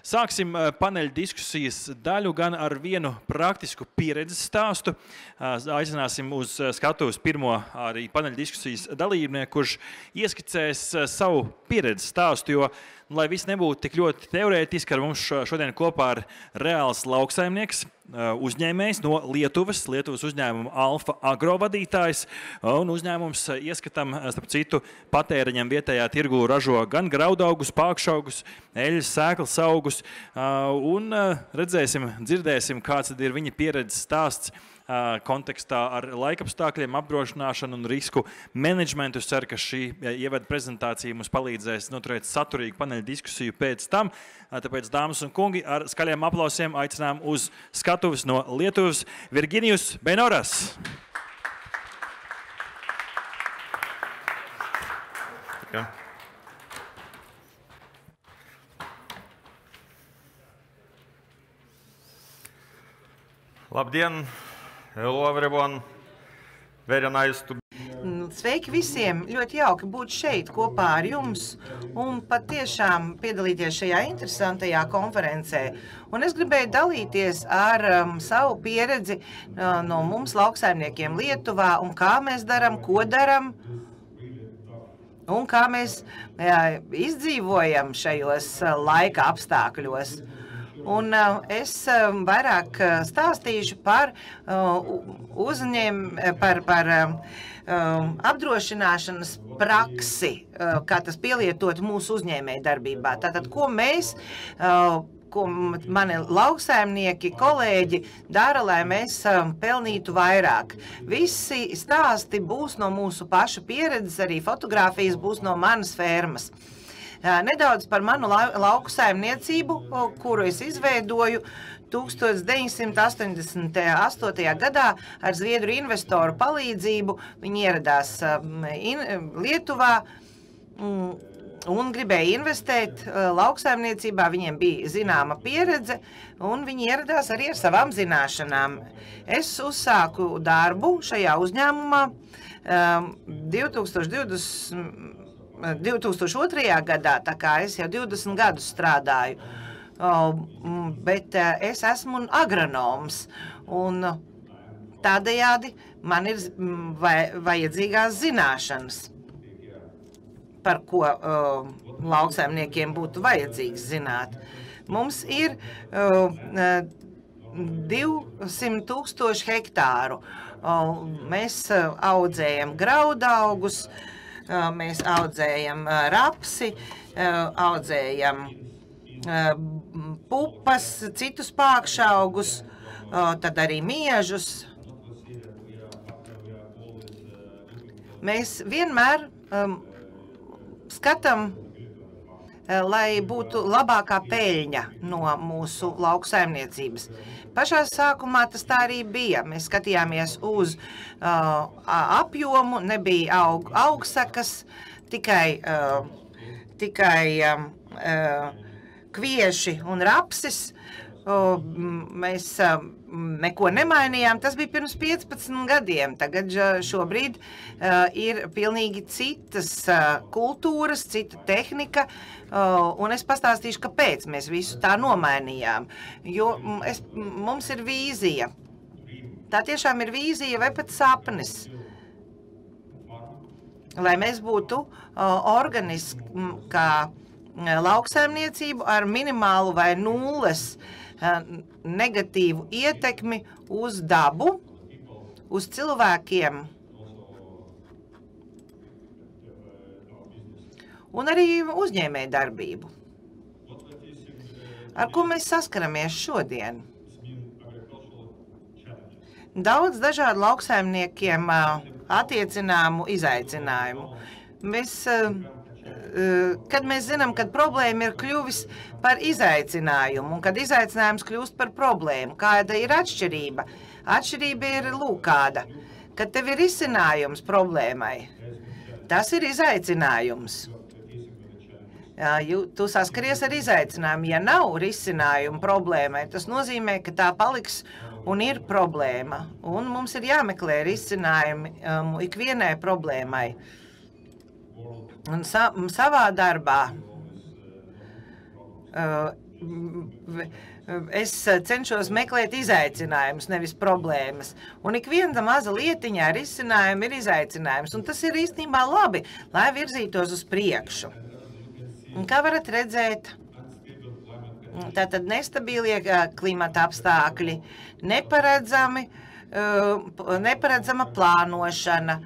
Sāksim paneļa diskusijas daļu gan ar vienu praktisku pieredzes stāstu. Aicināsim uz skatuves pirmo arī paneļa diskusijas dalībnieku, kurš ieskicēs savu pieredzes stāstu, jo, lai viss nebūtu tik ļoti teorētiski, ar mums šodien kopā ir reāls lauksaimnieks, uzņēmējs no Lietuvas uzņēmuma Alfa Agro vadītājs, un uzņēmums ieskatam, starp citu, patēriņam vietējā tirgū ražo gan graudaugus, pākšaugus, eļas, sēklas augus, un redzēsim, dzirdēsim, kāds ir viņa pieredzes stāsts kontekstā ar laikapstākļiem, apdrošināšanu un risku menedžmentu. Es ceru, ka šī ievada prezentācija mums palīdzēs noturēt saturīgu paneļa diskusiju pēc tam. Tāpēc, dāmas un kungi, ar skaļiem aplausiem aicinām uz skatuves no Lietuvas Virginijus Benoras. Labdien! Hello everyone! Very nice to be. Sveiki visiem! Ļoti jauki būt šeit kopā ar jums un patiešām piedalīties šajā interesantajā konferencē. Un es gribēju dalīties ar savu pieredzi no mums lauksaimniekiem Lietuvā un kā mēs daram, ko daram un kā mēs izdzīvojam šajos laika apstākļos. Un es vairāk stāstīšu par apdrošināšanas praksi, kā tas pielietot mūsu uzņēmēju darbībā. Tātad, ko mēs, ko mani lauksaimnieki, kolēģi dara, lai mēs pelnītu vairāk. Visi stāsti būs no mūsu pašu pieredzes, arī fotogrāfijas būs no manas fermas. Nedaudz par manu lauku saimniecību, kuru es izveidoju 1988. gadā ar zviedru investoru palīdzību. Viņi ieradās Lietuvā un gribēja investēt lauksaimniecībā. Viņiem bija zināma pieredze un viņi ieradās arī ar savām zināšanām. Es uzsāku darbu šajā uzņēmumā 2002. gadā, tā kā es jau 20 gadus strādāju, bet es esmu agronoms, un tādējādi man ir vajadzīgās zināšanas, par ko lauksaimniekiem būtu vajadzīgs zināt. Mums ir 200,000 hektāru. Mēs audzējam graudaugus, mēs audzējam rapsi, audzējam pupas, citus pākšaugus, tad arī miežus. Mēs vienmēr skatām, lai būtu labākā peļņa no mūsu lauksaimniecības. Pašā sākumā tas tā arī bija. Mēs skatījāmies uz apjomu, nebija augsakas, tikai kvieši un rapsis. Mēs neko nemainījām. Tas bija pirms 15 gadiem. Tagad šobrīd ir pilnīgi citas kultūras, cita tehnika, un es pastāstīšu, kāpēc mēs visu tā nomainījām. Jo mums ir vīzija. Tā tiešām ir vīzija vai pat sapnis. Lai mēs būtu organiskā lauksaimniecību ar minimālu vai nulles negatīvu ietekmi uz dabu, uz cilvēkiem un arī uzņēmēju darbību. Ar ko mēs saskaramies šodien? Daudz dažādu lauksaimniekiem attiecināmu izaicinājumu. Kad mēs zinām, kad problēma ir kļuvis par izaicinājumu, un kad izaicinājums kļūst par problēmu, kāda ir atšķirība? Atšķirība ir lūkāda, kad tev ir risinājums problēmai. Tas ir izaicinājums. Tu saskaries ar izaicinājumu. Ja nav risinājumu problēmai, tas nozīmē, ka tā paliks un ir problēma. Un mums ir jāmeklē risinājumi ikvienai problēmai. Un savā darbā es cenšos meklēt izaicinājumus, nevis problēmas. Un ik viena maza lietiņā ar izcinājumu ir izaicinājums. Un tas ir īstenībā labi, lai virzītos uz priekšu. Un kā varat redzēt, tātad nestabilie klimata apstākļi, neparedzama plānošana,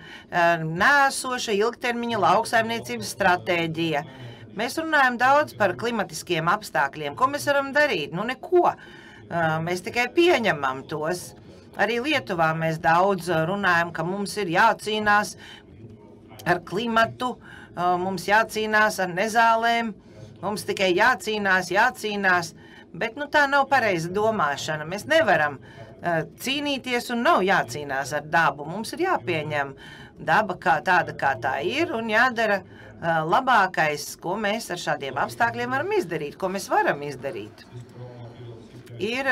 neesoša ilgtermiņa lauksaimniecības stratēģija. Mēs runājam daudz par klimatiskiem apstākļiem. Ko mēs varam darīt? Nu, neko. Mēs tikai pieņemam tos. Arī Lietuvā mēs daudz runājam, ka mums ir jācīnās ar klimatu, mums jācīnās ar nezālēm, mums tikai jācīnās, bet nu, tā nav pareiza domāšana. Mēs nevaram cīnīties un nav jācīnās ar dabu. Mums ir jāpieņem daba tāda, kā tā ir, un jādara labākais, ko mēs ar šādiem apstākļiem varam izdarīt, ko mēs varam izdarīt. Ir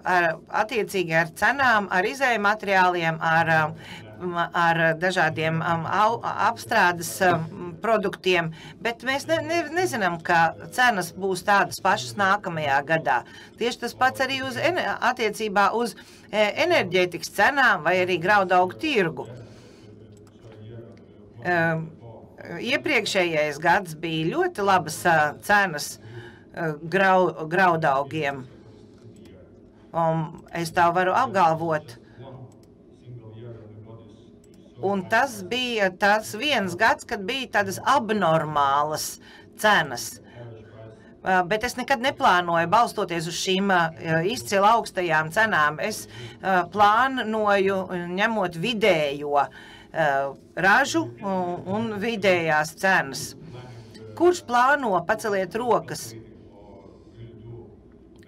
attiecīgi ar cenām, ar izēju materiāliem, ar dažādiem apstrādes produktiem, bet mēs nezinām, ka cenas būs tādas pašas nākamajā gadā. Tieši tas pats arī attiecībā uz enerģētikas cenām vai arī graudaugu tirgu. Iepriekšējais gads bija ļoti labas cenas graudaugiem. Es tā varu apgalvot. Un tas bija tas viens gads, kad bija tādas abnormālas cenas. Bet es nekad neplānoju balstoties uz šīm izcili augstajām cenām. Es plānoju ņemot vidējo ražu un vidējās cenas. Kurš plāno, paceliet rokas?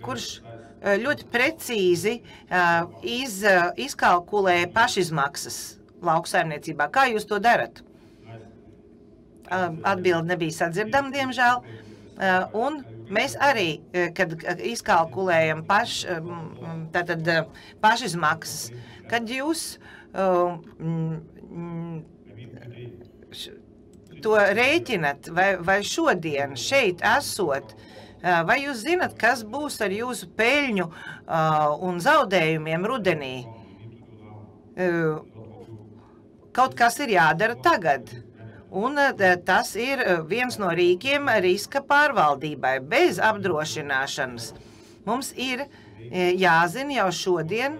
Kurš ļoti precīzi izkalkulē pašizmaksas lauksaimniecībā? Kā jūs to darat? Atbilde nebija sadzirdama, diemžēl. Un mēs arī, kad izkalkulējam pašizmaksas, kad jūs to rēķinat, vai šodien šeit esot, vai jūs zinat, kas būs ar jūsu peļņu un zaudējumiem rudenī? Kaut kas ir jādara tagad. Un tas ir viens no rīkiem riska pārvaldībai. Bez apdrošināšanas mums ir jāzina jau šodien,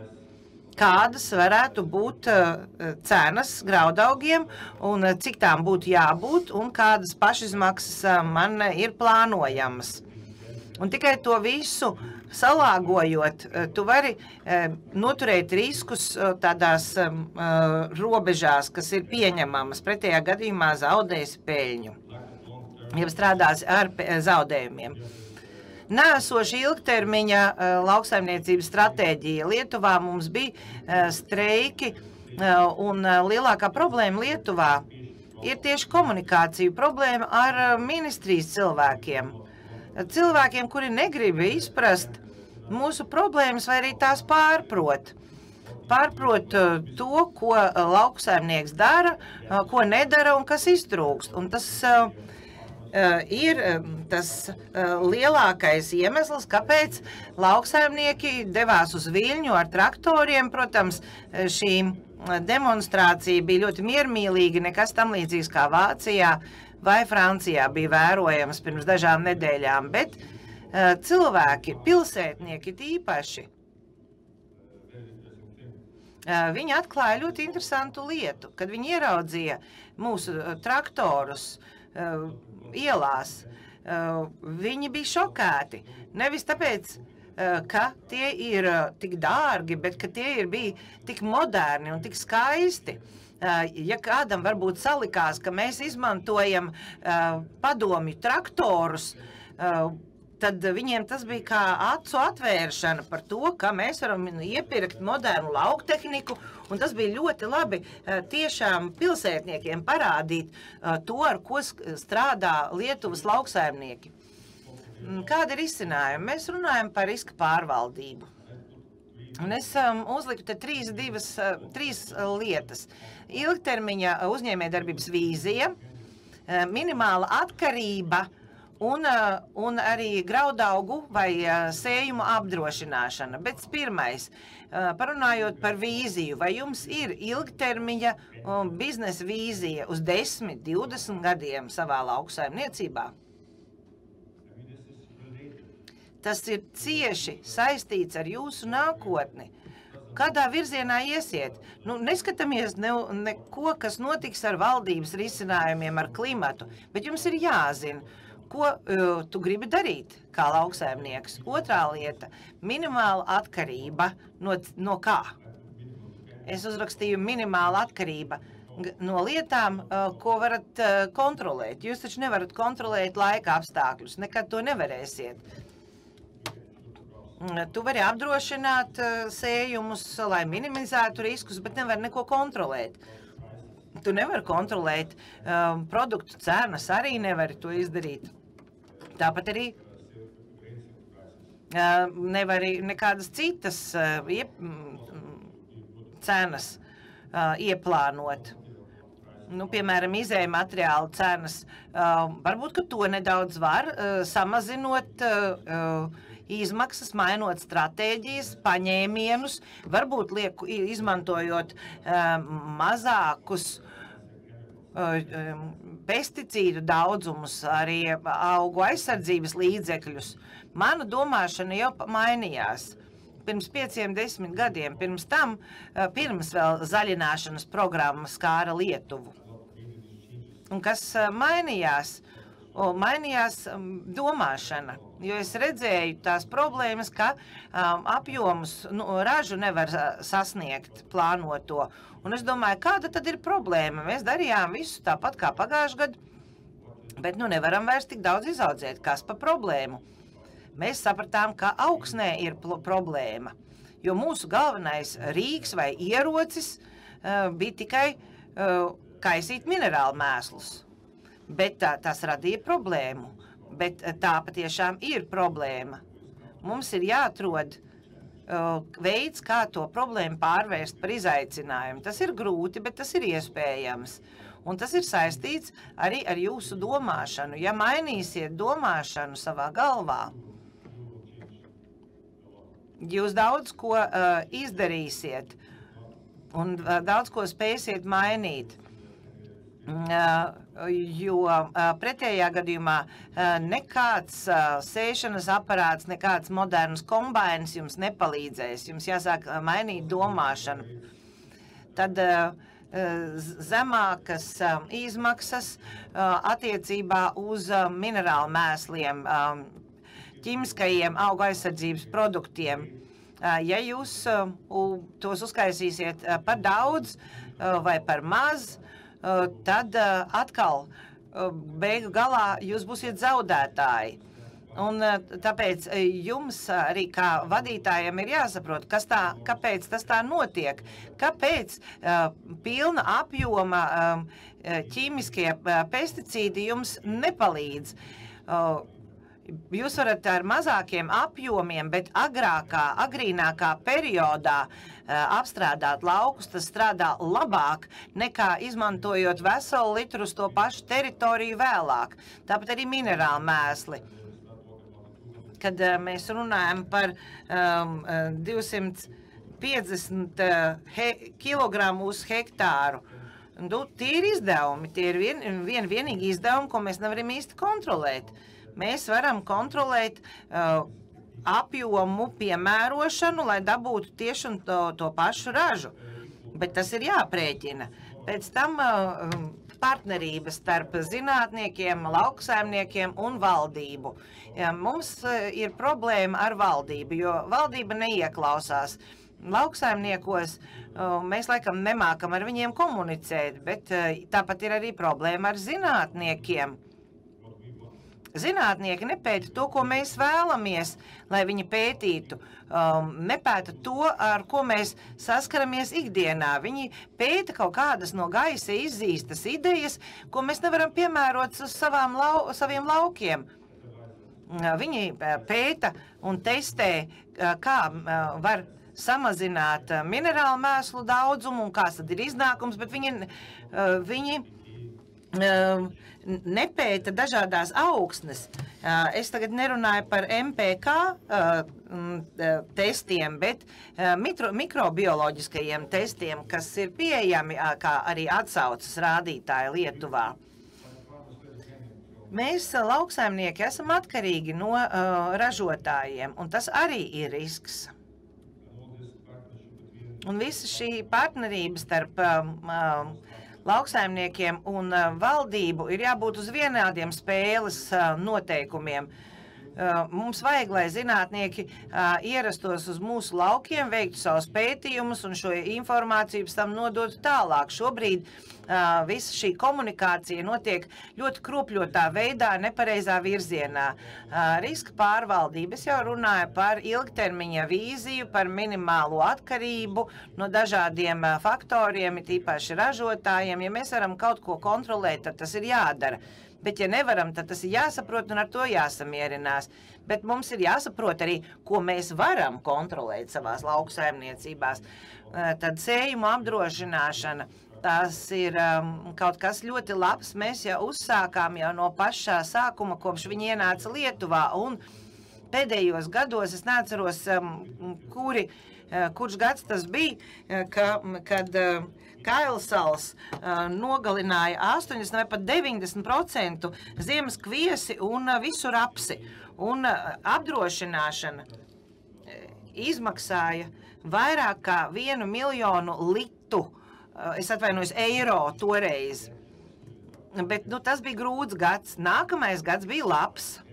kādas varētu būt cenas graudaugiem un cik tām būtu jābūt un kādas pašizmaksas man ir plānojamas. Un tikai to visu salāgojot, tu vari noturēt riskus tādās robežās, kas ir pieņemamas. Pretējā gadījumā zaudēsi peļņu, ja strādās ar zaudējumiem. Neesoši ilgtermiņa lauksaimniecības stratēģija. Lietuvā mums bija streiki, un lielākā problēma Lietuvā ir tieši komunikācija problēma ar ministrijas cilvēkiem. Cilvēkiem, kuri negrib izprast mūsu problēmas vai arī tās pārprot. Pārprot to, ko lauksaimnieks dara, ko nedara un kas iztrūkst. Un tas ir tas lielākais iemesls, kāpēc lauksaimnieki devās uz Viļņu ar traktoriem. Protams, šī demonstrācija bija ļoti miermīlīga, nekas tam līdzīgs kā Vācijā vai Francijā bija vērojams pirms dažām nedēļām, bet cilvēki, pilsētnieki tīpaši, viņi atklāja ļoti interesantu lietu, kad viņi ieraudzīja mūsu traktorus ielās. Viņi bija šokēti. Nevis tāpēc, ka tie ir tik dārgi, bet ka tie bija tik moderni un tik skaisti. Ja kādam varbūt salikās, ka mēs izmantojam padomju traktorus, tad viņiem tas bija kā acu atvēršana par to, ka mēs varam iepirkt modernu lauktehniku, un tas bija ļoti labi tiešām pilsētniekiem parādīt to, ar ko strādā Lietuvas lauksaimnieki. Kāda ir izcinājuma? Mēs runājam par riska pārvaldību. Un es uzliku te trīs lietas. Ilgtermiņa uzņēmējdarbības vīzija, minimāla atkarība un arī graudaugu vai sējumu apdrošināšana. Bet pirmais, parunājot par vīziju, vai jums ir ilgtermiņa biznesa vīzija uz 10, 20 gadiem savā lauksaimniecībā? Tas ir cieši saistīts ar jūsu nākotni. Kādā virzienā iesiet? Neskatāmies neko, kas notiks ar valdības risinājumiem, ar klimatu, bet jums ir jāzina, ko tu gribi darīt kā lauksaimnieks. Otrā lieta – minimāla atkarība no kā? Es uzrakstīju minimāla atkarība no lietām, ko varat kontrolēt. Jūs taču nevarat kontrolēt laika apstākļus, nekad to nevarēsiet. Tu vari apdrošināt sējumus, lai minimizētu riskus, bet nevar neko kontrolēt. Tu nevari kontrolēt produktu cenas, arī nevari to izdarīt. Tāpat arī nevari nekādas citas cenas ieplānot. Piemēram, izēja materiālu cenas. Varbūt, ka to nedaudz var, samazinot izmaksas, mainot stratēģijas, paņēmienus, varbūt izmantojot mazākus pesticīdu daudzumus, arī augu aizsardzības līdzekļus. Mana domāšana jau mainījās. Pirms 5-10 gadiem, pirms vēl zaļināšanas programma skāra Lietuvu. Un kas mainījās? Mainījās domāšana, jo es redzēju tās problēmas, ka apjomus ražu nevar sasniegt plānoto. Un es domāju, kāda tad ir problēma? Mēs darījām visu tāpat kā pagājušajā gadā, bet nevaram vairs tik daudz izaudzēt. Kas pa problēmu? Mēs sapratām, ka augsnē ir problēma, jo mūsu galvenais rīks vai ierocis bija tikai kaisīt minerālu mēslus. Bet tas radīja problēmu. Bet tā patiešām ir problēma. Mums ir jāatrod veids, kā to problēmu pārvērst par izaicinājumu. Tas ir grūti, bet tas ir iespējams. Un tas ir saistīts arī ar jūsu domāšanu. Ja mainīsiet domāšanu savā galvā, jūs daudz ko izdarīsiet un daudz ko spēsiet mainīt. Jo pretējā gadījumā nekāds sēšanas aparāts, nekāds moderns kombains jums nepalīdzēs. Jums jāsāk mainīt domāšanu. Tad zemākas izmaksas attiecībā uz minerālu mēsliem, ķimiskajiem augu aizsardzības produktiem. Ja jūs tos uzkaisīsiet par daudz vai par maz, tad atkal beigu galā jūs būsiet zaudētāji. Un tāpēc jums arī kā vadītājiem ir jāsaprot, kāpēc tas tā notiek, kāpēc pilna apjoma ķīmiskie pesticīdi jums nepalīdz. Jūs varat ar mazākiem apjomiem, bet agrīnākā periodā apstrādāt laukus, tas strādā labāk nekā izmantojot veselu litru uz to pašu teritoriju vēlāk. Tāpat arī minerāli mēsli. Kad mēs runājam par 250 kilogramu uz hektāru, tie ir izdevumi, tie ir vienīgi izdevumi, ko mēs nevaram īsti kontrolēt. Mēs varam kontrolēt apjomu piemērošanu, lai dabūtu tieši un to pašu ražu. Bet tas ir jāprēķina. Pēc tam partnerības starp zinātniekiem, lauksaimniekiem un valdību. Mums ir problēma ar valdību, jo valdība neieklausās. Lauksaimniekos mēs laikam nemākam ar viņiem komunicēt, bet tāpat ir arī problēma ar zinātniekiem. Zinātnieki nepēta to, ko mēs vēlamies, lai viņi pētītu. Nepēta to, ar ko mēs saskaramies ikdienā. Viņi pēta kaut kādas no gaisa izzīstas idejas, ko mēs nevaram piemērot uz saviem laukiem. Viņi pēta un testē, kā var samazināt minerālu mēslu daudzumu un kāds tad ir iznākums, bet viņi nepēta dažādās augsnes. Es tagad nerunāju par MPK testiem, bet mikrobioloģiskajiem testiem, kas ir pieejami kā arī atsaucas rādītāji Lietuvā. Mēs, lauksaimnieki, esam atkarīgi no ražotājiem, un tas arī ir risks. Un visa šī partnerība starp lauksaimniekiem un valdību ir jābūt uz vienādiem spēles noteikumiem. Mums vajag, lai zinātnieki ierastos uz mūsu laukiem, veiktu savus pētījumus un šo informāciju pēc tam nodotu tālāk. Šobrīd visa šī komunikācija notiek ļoti kropļotā veidā, nepareizā virzienā. Riska pārvaldība, es jau runāju par ilgtermiņa vīziju, par minimālo atkarību no dažādiem faktoriem, tīpaši ražotājiem. Ja mēs varam kaut ko kontrolēt, tad tas ir jādara. Bet, ja nevaram, tad tas ir jāsaprot un ar to jāsamierinās. Bet mums ir jāsaprot arī, ko mēs varam kontrolēt savās lauksaimniecībās. Tad sējumu apdrošināšana, tas ir kaut kas ļoti labs. Mēs jau uzsākām jau no pašā sākuma, kopš viņi ienāca Lietuvā. Un pēdējos gados, es neatceros, kurš gads tas bija, kad Kailsals nogalināja 80 vai pat 90% ziemas kviesi un visu rapsi. Un apdrošināšana izmaksāja vairāk kā 1 miljonu litu, es atvainojos, eiro toreiz. Bet tas bija grūts gads. Nākamais gads bija labs.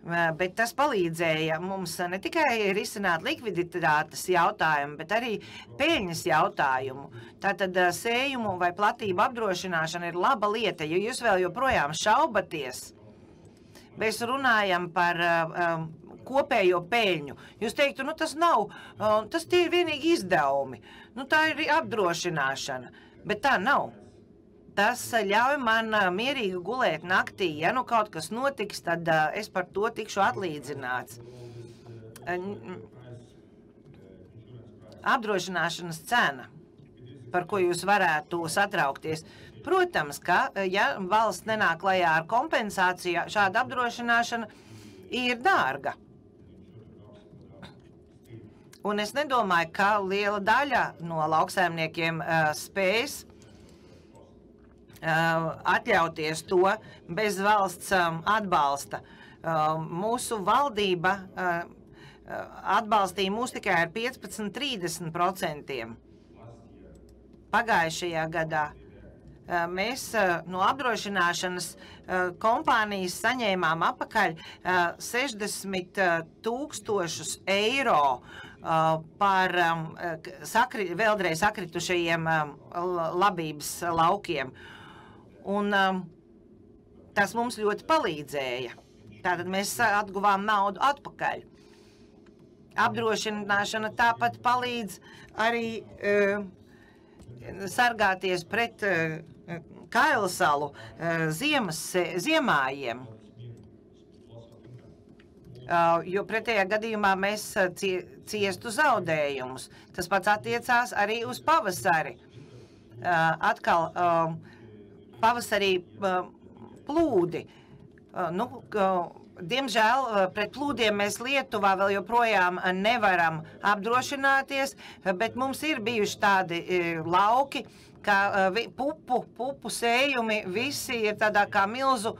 Bet tas palīdzēja mums ne tikai risināt likviditātes jautājumu, bet arī peļņas jautājumu. Tātad sējumu vai platību apdrošināšana ir laba lieta, ja jūs vēl joprojām šaubaties. Mēs runājam par kopējo peļņu. Jūs teiktu, tas nav, tas tie ir vienīgi izdevumi. Tā ir apdrošināšana, bet tā nav. Tas ļauj man mierīgi gulēt naktī. Ja kaut kas notiks, tad es par to tikšu atlīdzināts. Apdrošināšanas cena, par ko jūs varētu satraukties. Protams, ka, ja valsts nenāk klajā ar kompensāciju, šāda apdrošināšana ir dārga. Un es nedomāju, ka liela daļa no lauksaimniekiem spējas atļauties to bez valsts atbalsta. Mūsu valdība atbalstīja mūs tikai ar 15–30%. Pagājušajā gadā mēs no apdrošināšanas kompānijas saņēmām apakaļ 60 000 eiro par vēlreiz sakritušajiem labības laukiem. Un tas mums ļoti palīdzēja. Tātad mēs atguvām naudu atpakaļ. Apdrošināšana tāpat palīdz arī sargāties pret kailsalu ziemājiem. Jo pretējā gadījumā mēs ciestu zaudējumus. Tas pats attiecās arī uz pavasari. Atkal pavasarī plūdi. Diemžēl pret plūdiem mēs Lietuvā vēl joprojām nevaram apdrošināties, bet mums ir bijuši tādi lauki, ka pupu sējumi visi ir tādā kā milzu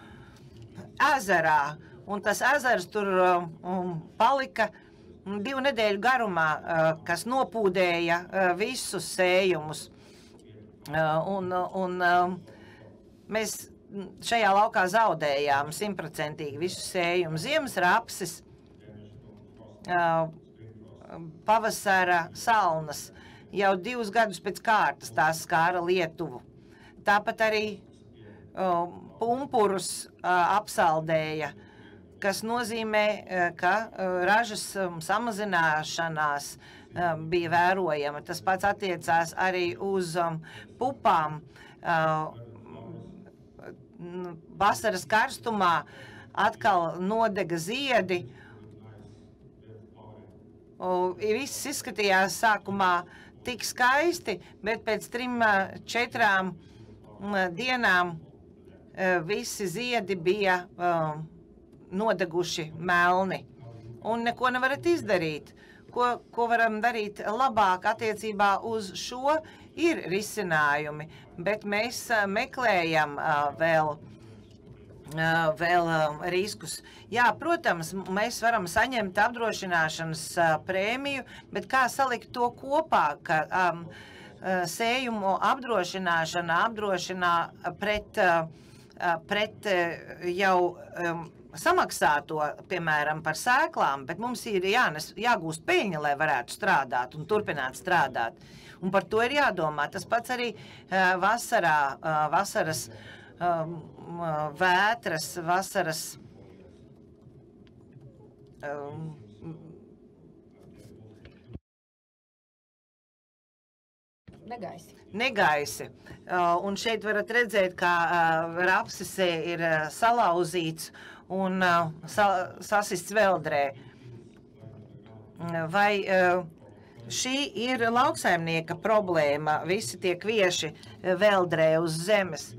ezerā. Un tas ezers tur palika 2 nedēļu garumā, kas nopūdēja visus sējumus. Mēs šajā laukā zaudējām 100% visu sējumu. Ziemas rapsis, pavasara salnas, jau 2 gadus pēc kārtas tās skāra Lietuvu. Tāpat arī pumpurus apsaldēja, kas nozīmē, ka ražas samazināšanās bija vērojama. Tas pats attiecās arī uz pupām. Vasaras karstumā atkal nodega ziedi. Viss izskatījās sākumā tik skaisti, bet pēc 3–4 dienām visi ziedi bija nodeguši melni. Un neko nevarat izdarīt. Ko varam darīt labāk attiecībā uz šo, ir risinājumi, bet mēs meklējam vēl riskus. Jā, protams, mēs varam saņemt apdrošināšanas prēmiju, bet kā salikt to kopā, ka sējumu apdrošinā pret jau samaksāto, piemēram, par sēklām, bet mums ir jāgūst peļņa, lai varētu strādāt un turpināt strādāt. Un par to ir jādomā. Tas pats arī vasaras vētras, vasaras negaisi. Un šeit varat redzēt, kā rapsis ir salauzīts un sasists veldrē. Vai šī ir lauksaimnieka problēma? Visi tie kvieši veldrē uz zemes.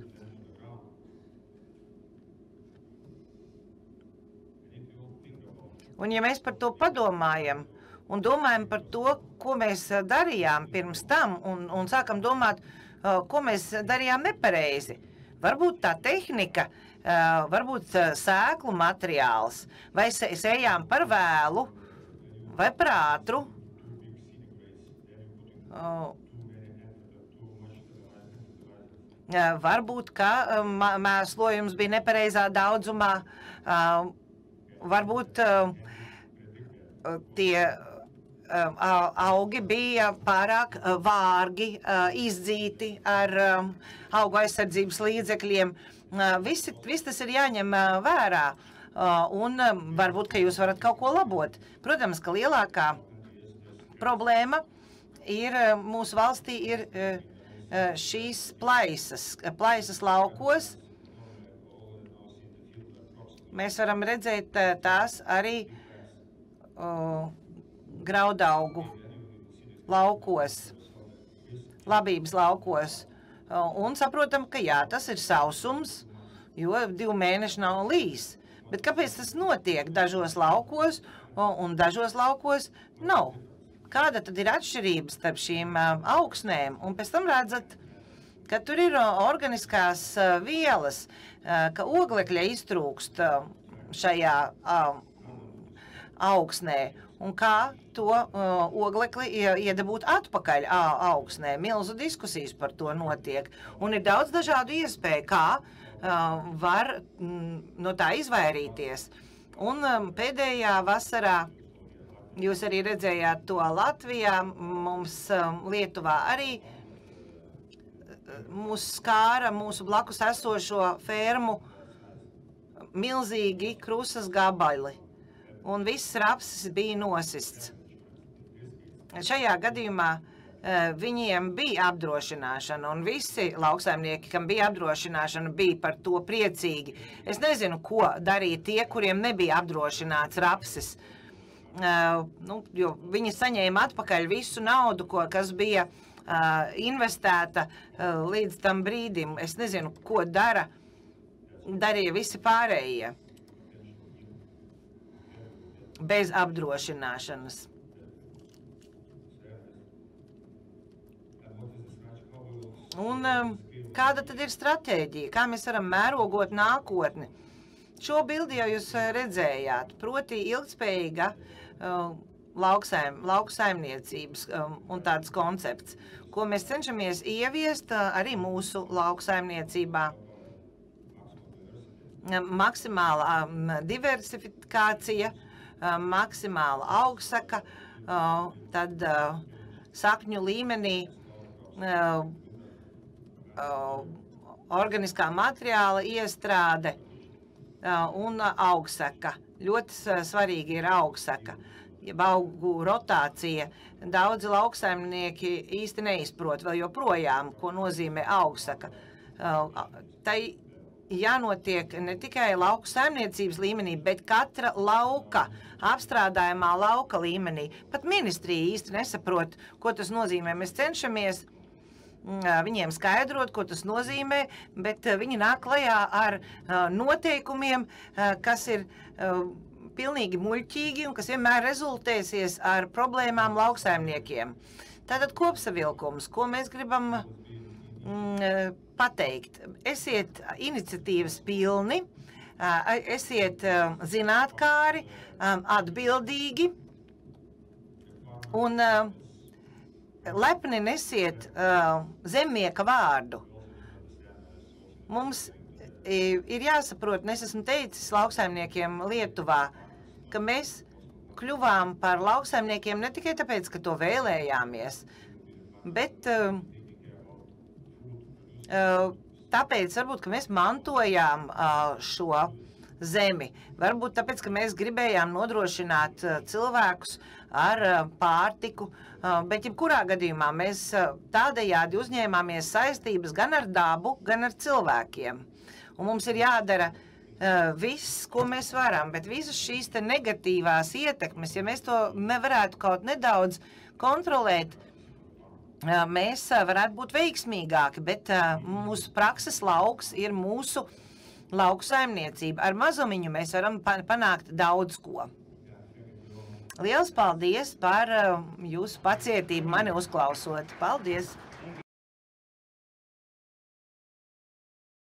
Un ja mēs par to padomājam un domājam par to, ko mēs darījām pirms tam un sākam domāt, ko mēs darījām nepareizi. Varbūt tā tehnika, varbūt sēklu materiāls, vai sējām par vēlu, vai par ātru. Varbūt, ka mēslojums bija nepareizā daudzumā, varbūt tie augi bija pārāk vārgi, izdzīti ar augu aizsardzības līdzekļiem. Viss tas ir jāņem vērā, un varbūt, ka jūs varat kaut ko labot. Protams, ka lielākā problēma ir mūsu valstī ir šīs plaisas laukos. Mēs varam redzēt tās arī graudaugu laukos, labības laukos. Un saprotam, ka jā, tas ir sausums, jo 2 mēneši nav līs. Bet kāpēc tas notiek dažos laukos un dažos laukos nav? Kāda tad ir atšķirības starp šīm augsnēm? Un pēc tam redzat, ka tur ir organiskās vielas, ka oglekļa iztrūkst šajā augsnē. Un kā to oglekli iedabūt atpakaļ augsnē. Milzu diskusijas par to notiek. Un ir daudz dažādu iespēju, kā var no tā izvairīties. Un pēdējā vasarā jūs arī redzējāt to Latvijā, mums Lietuvā arī mūs skāra mūsu blakus esošo fermu milzīgi krusas gabali. Un viss rapsis bija nosists. Šajā gadījumā viņiem bija apdrošināšana, un visi lauksaimnieki, kam bija apdrošināšana, bija par to priecīgi. Es nezinu, ko darīja tie, kuriem nebija apdrošināts rapsis. Jo viņi saņēma atpakaļ visu naudu, kas bija investēta līdz tam brīdim. Es nezinu, ko darīja visi pārējie bez apdrošināšanas. Un kāda tad ir stratēģija? Kā mēs varam mērogot nākotni? Šo bildi jau jūs redzējāt, proti ilgtspējīga lauksaimniecības un tāds koncepts, ko mēs cenšamies ieviest arī mūsu lauksaimniecībā. Maksimāla diversifikācija, maksimāla augsaka, tad sakņu līmenī organiskā materiāla iestrāde un augsaka. Ļoti svarīgi ir augsaka, jeb augu rotācija. Daudzi lauksaimnieki īsti neizprot vēl joprojām, ko nozīmē augsaka. Tai jānotiek ne tikai lauku saimniecības līmenī, bet katra lauka, apstrādājumā lauka līmenī. Pat ministrija īsti nesaprot, ko tas nozīmē. Mēs cenšamies viņiem skaidrot, ko tas nozīmē, bet viņi nāk klajā ar noteikumiem, kas ir pilnīgi muļķīgi un kas vienmēr rezultēsies ar problēmām lauksaimniekiem. Tātad kopsavilkums, ko mēs gribam pateikt. Esiet iniciatīvas pilni, esiet zinātkāri, atbildīgi un lepni nesiet zemnieka vārdu. Mums ir jāsaprot, un es esmu teicis lauksaimniekiem Lietuvā, ka mēs kļuvām par lauksaimniekiem ne tikai tāpēc, ka to vēlējāmies, bet tāpēc varbūt, ka mēs mantojām šo zemi. Varbūt tāpēc, ka mēs gribējām nodrošināt cilvēkus ar pārtiku, bet jebkurā gadījumā mēs tādējādi uzņēmāmies saistības gan ar dabu, gan ar cilvēkiem. Un mums ir jādara viss, ko mēs varam, bet visas šīs te negatīvās ietekmes, ja mēs to varētu kaut nedaudz kontrolēt, mēs varētu būt veiksmīgāki, bet mūsu prakses lauks ir mūsu lauku saimniecība. Ar mazumiņu mēs varam panākt daudz ko. Liels paldies par jūsu pacietību mani uzklausot. Paldies!